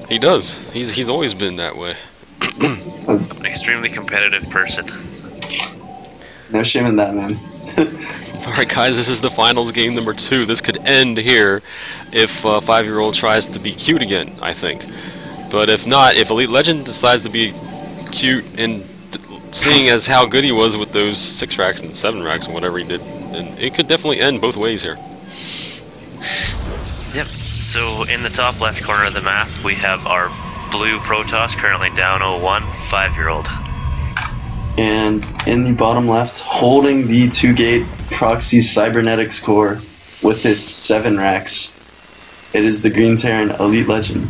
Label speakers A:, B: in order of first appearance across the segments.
A: He does. He's always been that way.
B: I'm an extremely competitive person.
C: No shame in that, man.
A: Alright guys, this is the finals game number 2. This could end here if 5-year-old tries to be cute again, I think. But if not, if eLiTeLeGend decides to be cute and seeing as how good he was with those 6 racks and 7 racks and whatever he did, and it could definitely end both ways here.
B: Yep. So in the top left corner of the map, we have our blue Protoss currently down 0-1, 5-year-old.
C: And in the bottom left, holding the 2-gate proxy cybernetics core with his 7 racks, it is the Green Terran eLiTeLeGend.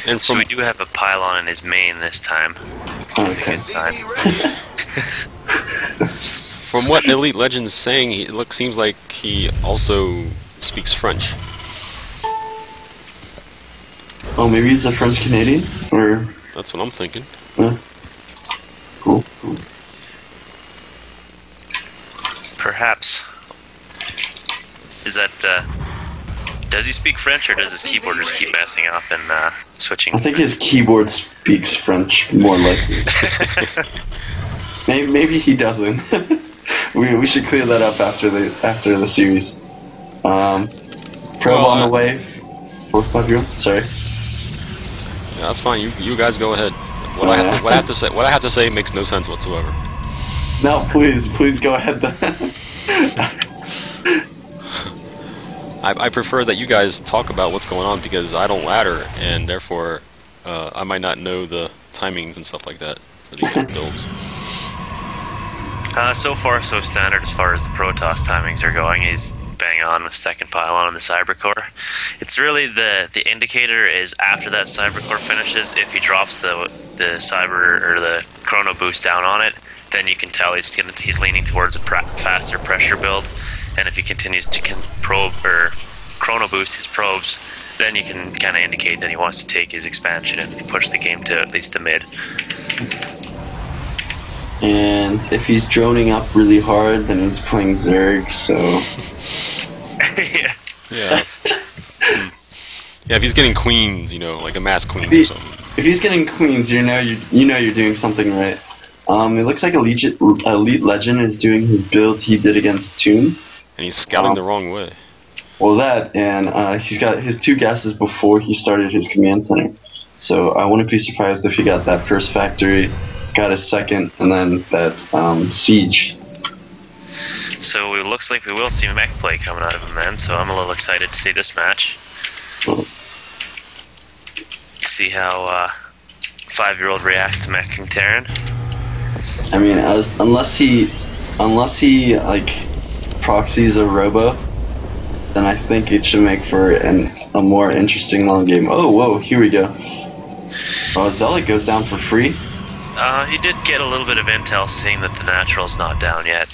A: And
B: So we do have a pylon in his main this time, which is a good sign.
A: From what eLiTeLegend's saying, seems like he also speaks French.
C: Oh, maybe he's a French Canadian? Or
A: That's what I'm thinking.
C: Cool.
B: Perhaps. Is that, does he speak French, or does his keyboard just keep messing up and switching?
C: I think his keyboard speaks French, more likely. maybe he doesn't. we should clear that up after the series. Probe on the way. 4-5-0. Sorry.
A: Yeah, that's fine. You guys go ahead. What I have to say makes no sense whatsoever.
C: No, please go ahead then.
A: I prefer that you guys talk about what's going on because I don't ladder, and therefore I might not know the timings and stuff like that for the builds.
B: So far, so standard as far as the Protoss timings are going. He's bang on with second pylon on the Cybercore. It's really the indicator is after that Cybercore finishes, if he drops the Cyber or the Chrono Boost down on it, then you can tell he's leaning towards a faster pressure build. And if he continues to probe or Chrono Boost his probes, then you can kind of indicate that he wants to take his expansion and push the game to at least the mid.
C: And if he's droning up really hard, then he's playing Zerg, so...
B: Yeah.
A: Yeah, if he's getting queens, like a mass queen or something.
C: If he's getting queens, you know you're doing something right. It looks like eLiTeLeGend is doing his build he did against Toon.
A: And he's scouting the wrong way.
C: Well, that, and he's got his 2 gases before he started his command center. So I wouldn't be surprised if he got that first factory, got his second, and then that siege.
B: So it looks like we will see mech play coming out of him then, so I'm a little excited to see this match. See how 5-year-old reacts to mech and Terran.
C: I mean, unless he like proxies a robo, then I think it should make for a more interesting long game. Oh, whoa, here we go. Oh, Zealot goes down for free.
B: He did get a little bit of intel seeing that the natural's not down yet.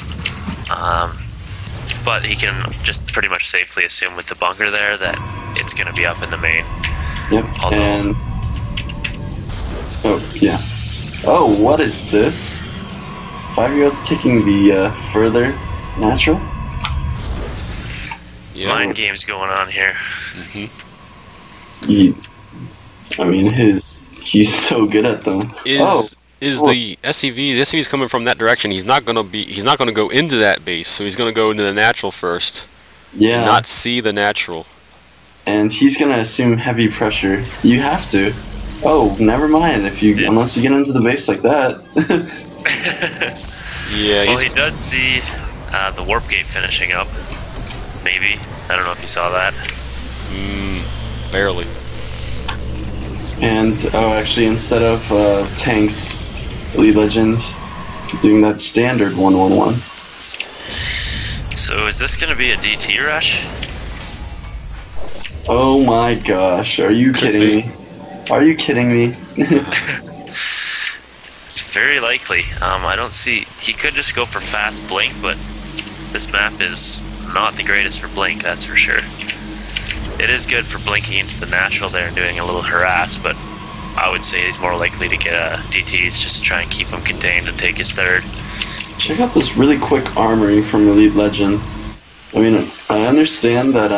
B: But he can just pretty much safely assume with the bunker there that it's going to be up in the main.
C: Yep, and... Oh, yeah. Oh, what is this? 5-year-old's taking the further natural?
A: Yeah.
B: Mind games going on here.
C: He's so good at them.
A: Is the SCV's coming from that direction? He's not gonna go into that base, so he's gonna go into the natural first.
C: Yeah.
A: Not see the natural.
C: And he's gonna assume heavy pressure. You have to. Oh, never mind. Unless you get into the base like that.
A: Yeah.
B: Well, he does see the warp gate finishing up. Maybe. I don't know if you saw that.
A: Barely.
C: And actually, instead of tanks, eLiTeLeGend doing that standard 1-1-1.
B: So is this going to be a DT rush?
C: Oh my gosh! Are you kidding me? Are you kidding me?
B: It's very likely. I don't see... He could just go for fast blink, but this map is not the greatest for blink, that's for sure. It is good for blinking into the natural there and doing a little harass, but I would say he's more likely to get DTs just to try and keep him contained and take his third.
C: Check out this really quick armory from eLiTeLeGend. I mean, I understand that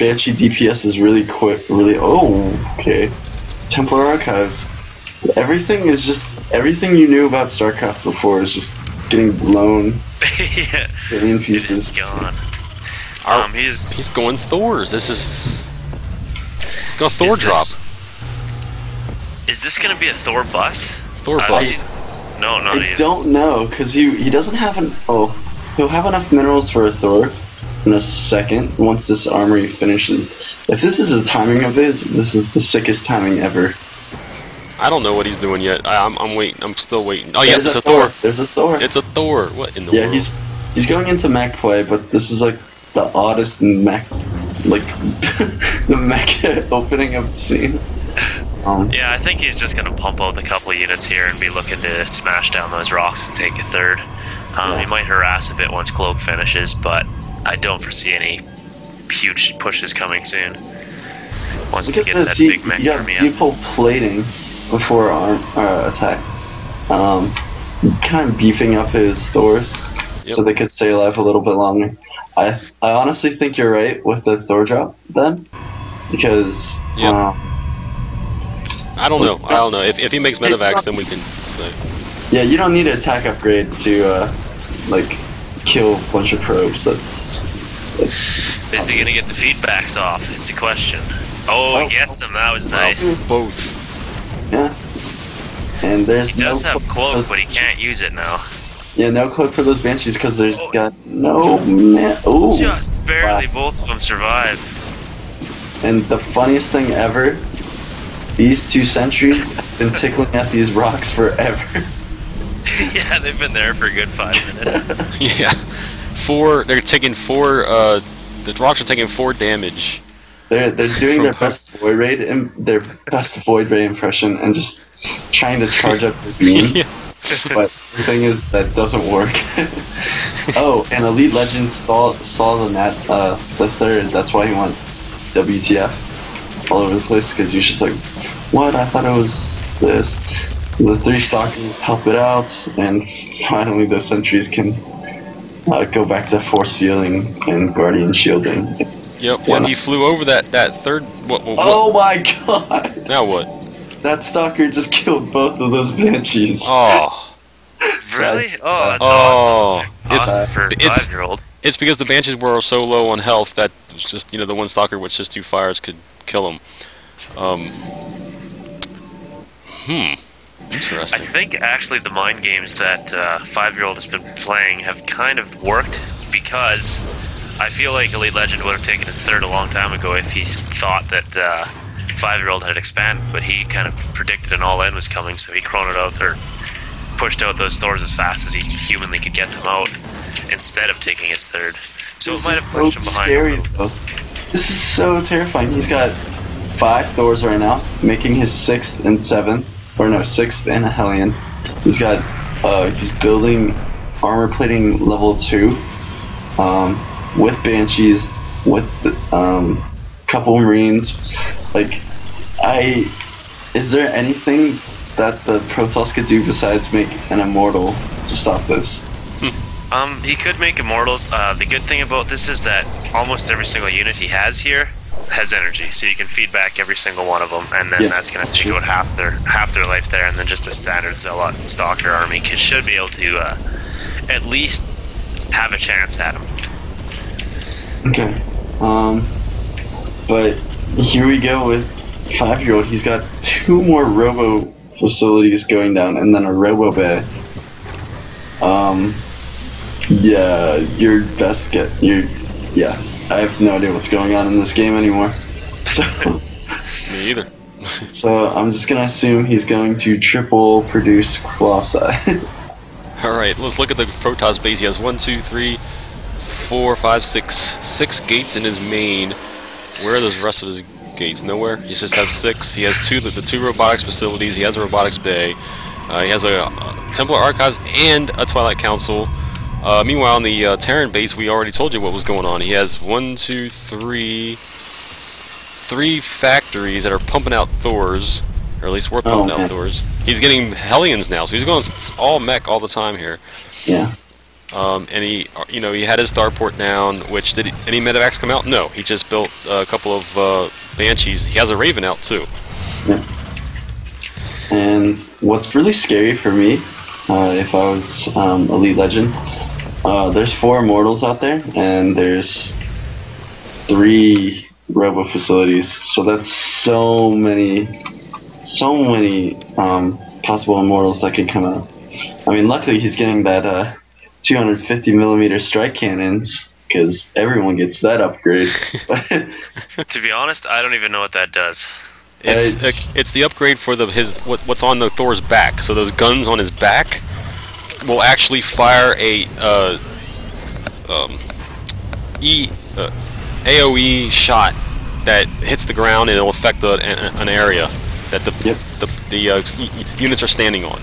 C: Banshee DPS is really quick. Really, okay. Templar Archives. Everything is just everything you knew about StarCraft before is just getting blown.
B: Yeah,
C: in
B: it
C: pieces.
B: is gone.
A: He's going Thors. He's going Thor drop.
B: Is this going to be a Thor bust?
A: Thor bust.
B: No, not
C: I
B: even.
C: don't know, because he doesn't have he'll have enough minerals for a Thor in a second once this armory finishes. If this is a timing of his, this is the sickest timing ever.
A: I don't know what he's doing yet. I'm waiting. I'm still waiting. Oh yeah, it's a Thor.
C: There's a Thor.
A: It's a Thor. What in the world?
C: Yeah, he's going into mech play, but this is like the oddest mech, like the mech opening I've seen.
B: Yeah, I think he's just going to pump out a couple of units here and be looking to smash down those rocks and take a third. He might harass a bit once Cloak finishes, but I don't foresee any huge pushes coming soon. Wants to get that big mech
C: you got
B: army
C: people plating before attack. Kind of beefing up his Thors so they could stay alive a little bit longer. I honestly think you're right with the Thor drop then, because
A: I don't know. If he makes medevacs, then we can say.
C: Yeah, you don't need an attack upgrade to like kill a bunch of probes.
B: Is he gonna get the feedbacks off? It's a question. Oh, he gets them. That was nice.
A: Both.
C: Yeah. And
B: He does have Cloak, but he can't use it now.
C: Yeah, no Cloak for those Banshees because there's got no man. Oh,
B: just barely. Both of them survive.
C: And the funniest thing ever, these two sentries have been tickling at these rocks forever.
B: Yeah, they've been there for a good 5 minutes.
A: Yeah. They're taking 4, the rocks are taking 4 damage.
C: They're doing their best Void Raid impression and just trying to charge up the beam.
A: Yeah.
C: But the thing is, that doesn't work. Oh, and eLiTeLeGend saw the third, that's why he went WTF all over the place, because you're just like, what? I thought it was this. The 3 Stalkers help it out, and finally the sentries can go back to force fielding and guardian shielding.
A: Yep, when he flew over that third... What?
C: Oh my god!
A: Now what?
C: That Stalker just killed both of those Banshees.
A: Oh.
B: Really? Oh, that's awesome. Awesome for a
A: it's
B: 5-year-old.
A: It's because the Banshees were so low on health that it's just, the one Stalker with just 2 fires could kill him. Interesting.
B: I think actually the mind games that 5-year-old has been playing have kind of worked, because I feel like eLiTeLeGend would have taken his third a long time ago if he thought that 5-year-old had expanded, but he kind of predicted an all-in was coming, so he chronoed out, or pushed out those Thors as fast as he humanly could get them out, instead of taking his third. So it might have pushed him behind
C: scary,
B: him.
C: though. This is so terrifying. He's got 5 Thors right now, making his 6th and 7th, or no, 6th and a Hellion. He's got, he's building armor plating level 2, with Banshees, with couple Marines. Like, is there anything that the Protoss could do besides make an Immortal to stop this?
B: He could make Immortals. The good thing about this is that almost every single unit he has here has energy, so you can feed back every single one of them, and then that's going to take out half their life there, and then just a standard Zealot Stalker army should be able to at least have a chance at him.
C: Okay. But here we go with 5-year-old. He's got 2 more Robo facilities going down, and then a Robo Bay. Yeah, your best get. Yeah, I have no idea what's going on in this game anymore. So,
A: Me either.
C: So I'm just gonna assume he's going to triple produce Colossi.
A: Alright, let's look at the Protoss base. He has 1, 2, 3, 4, 5, 6 gates in his main. Where are the rest of his gates? Nowhere. He just has 6. He has the 2 robotics facilities. He has a robotics bay. He has a Templar Archives and a Twilight Council. Meanwhile, on the Terran base, we already told you what was going on. He has 1, 2, 3 factories that are pumping out Thors, or at least we're pumping out Thors. He's getting Hellions now, so he's going all mech all the time here.
C: Yeah.
A: and he, he had his starport down. Which did any medevacs come out? No, he just built a couple of Banshees. He has a Raven out too.
C: Yeah. And what's really scary for me, if I was Elite Legend, there's 4 Immortals out there, and there's 3 Robo facilities. So that's so many possible Immortals that could come out. I mean, luckily he's getting that 250mm strike cannons, because everyone gets that upgrade.
B: To be honest, I don't even know what that does.
A: It's the upgrade for what's on the Thor's back. So those guns on his back will actually fire a AOE shot that hits the ground, and it'll affect an area that the units are standing on.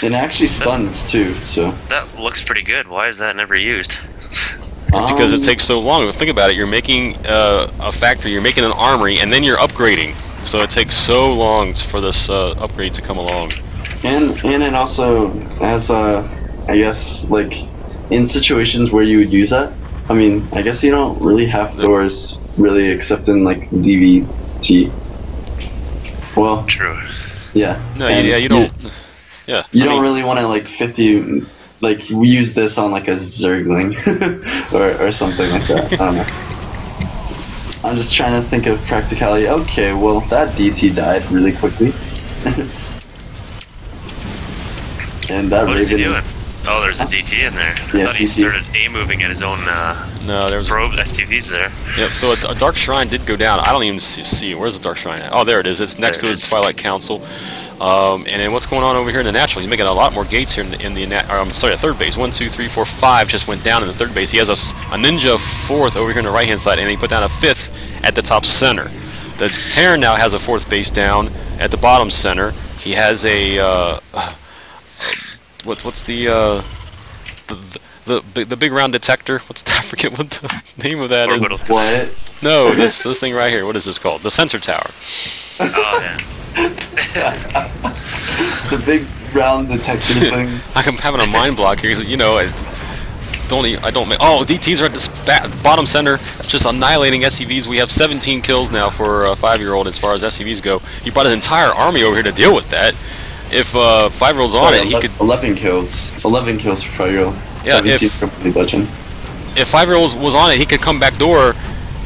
C: It actually stuns too. So
B: that looks pretty good. Why is that never used?
A: Because it takes so long. Think about it. You're making a factory, you're making an armory, and then you're upgrading. So it takes so long for this upgrade to come along.
C: And it also has, I guess, like, in situations where you would use that, I mean, I guess you don't really have Thors really except in, like, ZVT. Well,
B: true.
C: Yeah.
A: No, you don't. Yeah.
C: You don't really want to, like, 50... Like, we use this on, like, a Zergling or something like that. I don't know. I'm just trying to think of practicality. Okay, well, that DT died really quickly. And that
B: What is he
C: Raven...
B: doing? Oh, there's a DT in there. I
C: Yeah,
B: thought he
C: DT.
B: started A-moving at his own
A: No, there was
B: probe SCVs there.
A: Yep. So a Dark Shrine did go down. I don't even see where's the Dark Shrine at. Oh, there it is. It's next to his Twilight Council. And then what's going on over here in the natural? He's making a lot more gates here in the third base. 1, 2, 3, 4, 5 just went down in the third base. He has a ninja 4th over here on the right hand side, and he put down a 5th at the top center. The Terran now has a 4th base down at the bottom center. He has a what's the big round detector? I forget what the name of that is.
C: What?
A: No, this thing right here. What is this called? The sensor tower.
B: Oh, yeah.
C: The big round detector thing.
A: I'm having a mind block here because DTs are at this bottom center, just annihilating SCVs. We have 17 kills now for a 5-year-old as far as SCVs go. He brought his entire army over here to deal with that. If 5-year-old's on it, he could
C: 11 kills. 11 kills for 5-year-old.
A: Yeah, if 5-year-old was on it, he could come back door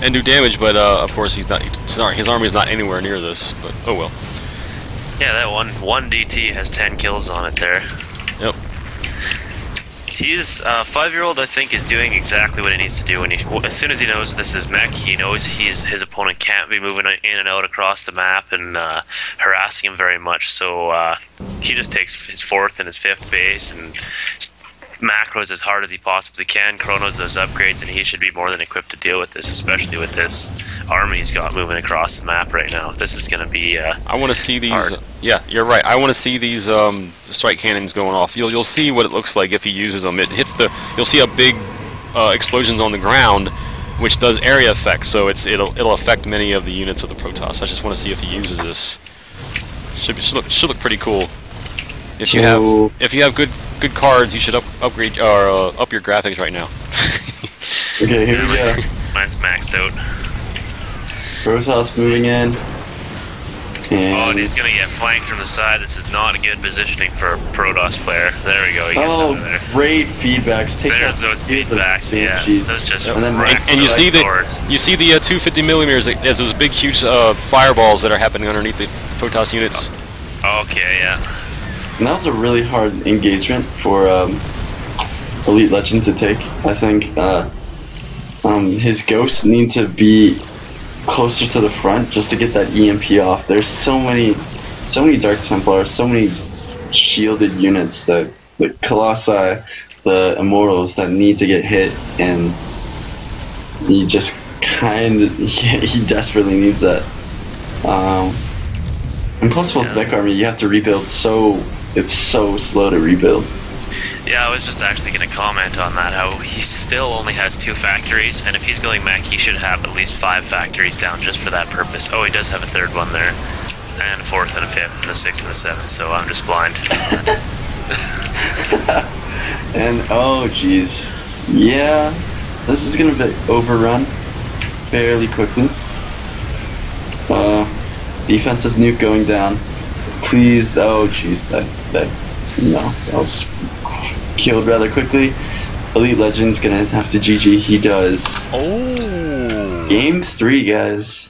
A: and do damage. But of course, he's not. His army is not anywhere near this. But oh well.
B: Yeah, that one DT has 10 kills on it there.
A: Yep.
B: He's 5-year-old. I think is doing exactly what he needs to do. As soon as he knows this is mech, he knows his opponent can't be moving in and out across the map and harassing him very much. So he just takes his 4th and his 5th base and macros as hard as he possibly can, chronos those upgrades, and he should be more than equipped to deal with this, especially with this army he's got moving across the map right now. This is going to be
A: I want to see these.
B: hard.
A: Yeah, you're right. I want to see these strike cannons going off. You'll see what it looks like if he uses them. It hits you'll see a big explosions on the ground, which does area effects. So it'll affect many of the units of the Protoss. I just want to see if he uses this. Should look pretty cool. If you have good cards, you should upgrade or up your graphics right now.
C: Okay, here we go.
B: Mine's maxed out.
C: Protoss moving in.
B: And he's gonna get flanked from the side. This is not a good positioning for a Protoss player. There we go. He gets over there.
C: Great feedbacks.
B: There's those feedbacks. Yeah, those just
C: And then
B: wreck
A: And you
B: those
A: see
B: swords.
A: the 250mm as those big huge fireballs that are happening underneath the Protoss units.
B: Okay, yeah.
C: And that was a really hard engagement for Elite Legend to take. I think his ghosts need to be closer to the front just to get that EMP off. There's so many Dark Templars, so many shielded units, the Colossi, the Immortals that need to get hit, and he just he desperately needs that. And plus with Deck Army, you have to rebuild it's so slow to rebuild.
B: Yeah, I was just actually going to comment on that, how he still only has 2 factories, and if he's going mech, he should have at least 5 factories down just for that purpose. Oh, he does have a 3rd one there, and a 4th and a 5th and a 6th and a 7th, so I'm just blind.
C: And oh jeez, yeah, this is gonna be overrun fairly quickly. Defensive nuke going down. Please, oh jeez, that was killed rather quickly. eLiTeLeGend's gonna have to GG. He does.
A: Oh.
C: Game 3, guys.